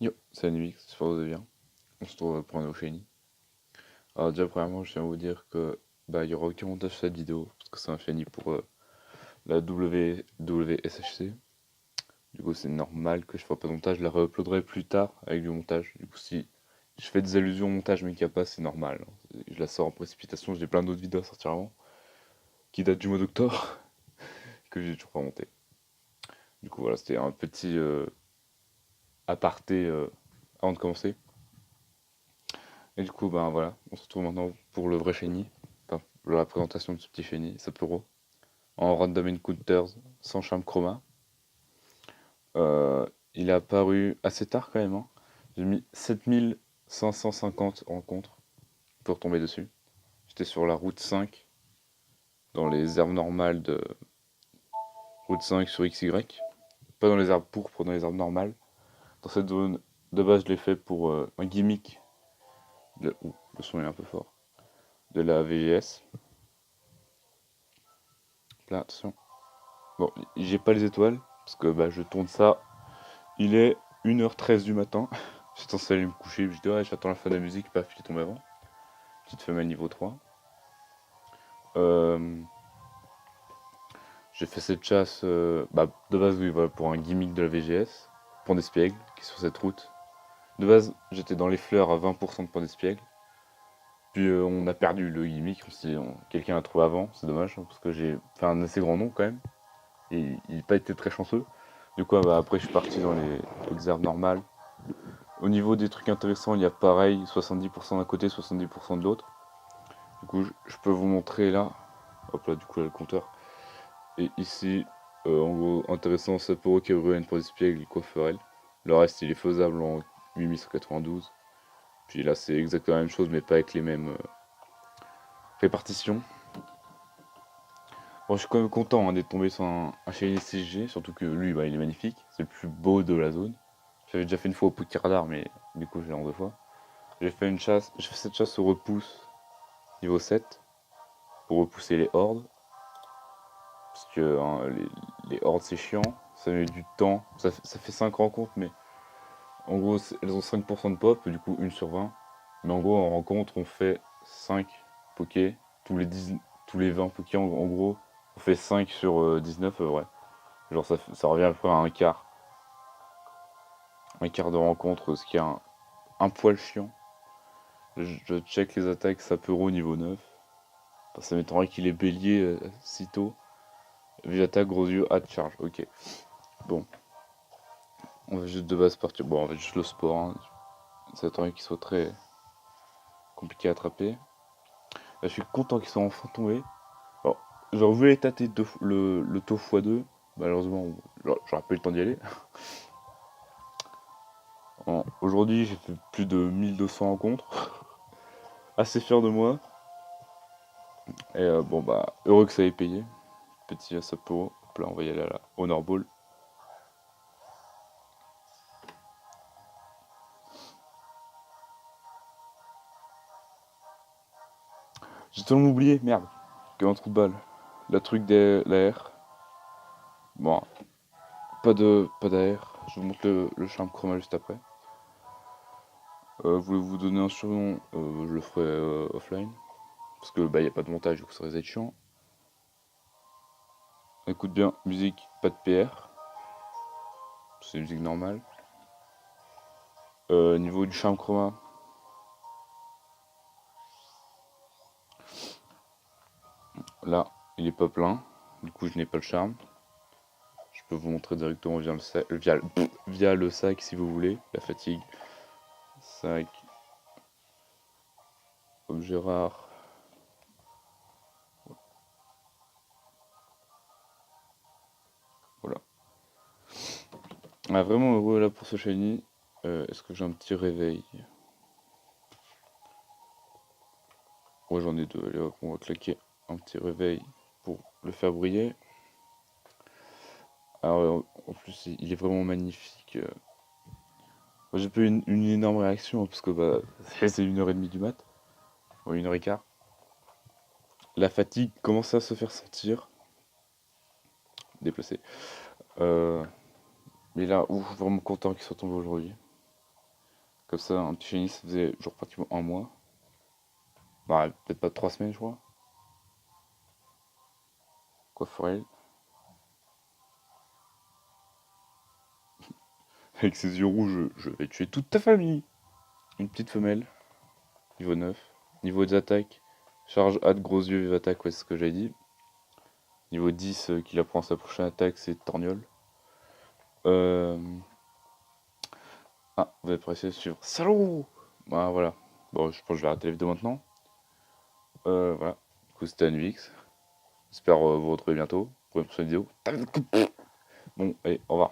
Yo, c'est Anubix, j'espère que vous allez bien. On se retrouve pour un nouveau Shiny. Alors déjà, premièrement, je tiens à vous dire que il y aura aucun montage sur cette vidéo, parce que c'est un Shiny pour la WSHC. Du coup, c'est normal que je fasse pas de montage, je la réuploaderai plus tard avec du montage. Du coup, si je fais des allusions au montage mais qu'il n'y a pas, c'est normal. Je la sors en précipitation, j'ai plein d'autres vidéos à sortir avant, qui datent du mois d'octobre, que j'ai toujours pas monté. Du coup, voilà, c'était un petit aparté avant de commencer. Et du coup, ben voilà, on se retrouve maintenant pour le vrai Shiny. Enfin, pour la présentation de ce petit Shiny, Sapporo. En Random Encounters, sans charme chroma. Il est apparu assez tard quand même, hein. J'ai mis 7550 rencontres pour tomber dessus. J'étais sur la route 5, dans les herbes normales de route 5 sur XY. Pas dans les herbes pourpres, dans les herbes normales. Dans cette zone, de base, je l'ai fait pour un gimmick. Ouh, le son est un peu fort. De la VGS. Là, attention. Bon, j'ai pas les étoiles, parce que je tourne ça. Il est 1h13 du matin. J'étais censé aller me coucher, je dis ouais, j'attends la fin de la musique, paf, il est tombé avant. Petite femelle niveau 3. Euh, j'ai fait cette chasse, de base, oui, voilà, pour un gimmick de la VGS, Pont d'Espiègle, qui est sur cette route. De base, j'étais dans les fleurs à 20% de Pont d'Espiègle. Puis on a perdu le gimmick, quelqu'un l'a trouvé avant, c'est dommage, hein, parce que j'ai fait un assez grand nom quand même. Et il n'a pas été très chanceux. Du coup, après, je suis parti dans les autres herbes normales. Au niveau des trucs intéressants, il y a pareil, 70% d'un côté, 70% de l'autre. Du coup, je peux vous montrer là. Hop là, du coup, là, le compteur. Et ici, en gros, intéressant, Sapporo, Cabriolen pour Despiègle et Coifferel. Le reste, il est faisable en 8192. Puis là, c'est exactement la même chose, mais pas avec les mêmes répartitions. Bon, je suis quand même content, hein, d'être tombé sur un Shiny CG, surtout que lui, il est magnifique. C'est le plus beau de la zone. J'avais déjà fait une fois au Pokéradar, mais du coup, je l'ai en deux fois. J'ai fait cette chasse au repousse niveau 7 pour repousser les hordes. Parce que hein, les hordes c'est chiant, ça met du temps. Ça fait 5 rencontres, mais en gros elles ont 5% de pop, du coup 1/20. Mais en gros en rencontre on fait 5 pokés, tous les 20 pokés en gros, on fait 5 sur 19, ouais. Genre ça revient à peu près à un quart de rencontre, ce qui est un poil chiant. Je check les attaques Sapero niveau 9. Enfin, ça m'étonnerait qu'il ait bélier si tôt. Vu l'attaque, gros yeux, hâte charge, ok. Bon, on va juste de base partir. Bon, on va juste le sport, hein. Ça attendait qu'il soit très compliqué à attraper. Là, je suis content qu'ils soient enfin tombés. Alors, j'aurais voulu les tâter le taux x2. Malheureusement, j'aurais pas eu le temps d'y aller. Aujourd'hui, j'ai fait plus de 1200 rencontres. Assez fier de moi. Et heureux que ça ait payé. Petit Sapporo. Hop là, on va y aller à la Honor Ball. J'ai tellement oublié, merde. Qu'il y a un trou de balle. La truc de l'AR. Bon, pas d'AR. Je vous montre le charme chroma juste après. Voulez-vous vous donner un surnom? Je le ferai offline. Parce que y a pas de montage, du coup ça risque d'être chiant. Écoute bien, musique, pas de PR. C'est musique normale. Niveau du charme chroma. Là, il est pas plein. Du coup, je n'ai pas le charme. Je peux vous montrer directement via via le sac si vous voulez. La fatigue. Sac. Objet rare. Voilà. Ah, vraiment heureux là pour ce shiny. Est-ce que j'ai un petit réveil? Ouais, j'en ai deux. Allez hop, on va claquer un petit réveil pour le faire briller. Alors, en plus, il est vraiment magnifique. Moi, j'ai pas eu une énorme réaction, hein, parce que c'est 1h30 du mat. Ouais, 1h15. La fatigue commençait à se faire sentir. Déplacé. Euh, mais là, ouf, vraiment content qu'il soit tombé aujourd'hui. Comme ça, un petit chenille, ça faisait genre pratiquement un mois. Bah, peut-être pas 3 semaines, je crois. Coiffurel. Avec ses yeux rouges, je vais tuer toute ta famille. Une petite femelle. Niveau 9. Niveau des attaques. Charge, hâte, gros yeux, vive attaque, ouais, c'est ce que j'avais dit. Niveau 10, qu'il apprend sa prochaine attaque, c'est Torgnole. Euh... Ah, vous avez apprécié suivre. Salaud! Bah, voilà. Bon, je pense que je vais arrêter la vidéo maintenant. Voilà. Du coup, c'était Anuix. J'espère vous retrouver bientôt pour une prochaine vidéo. Bon, allez, au revoir.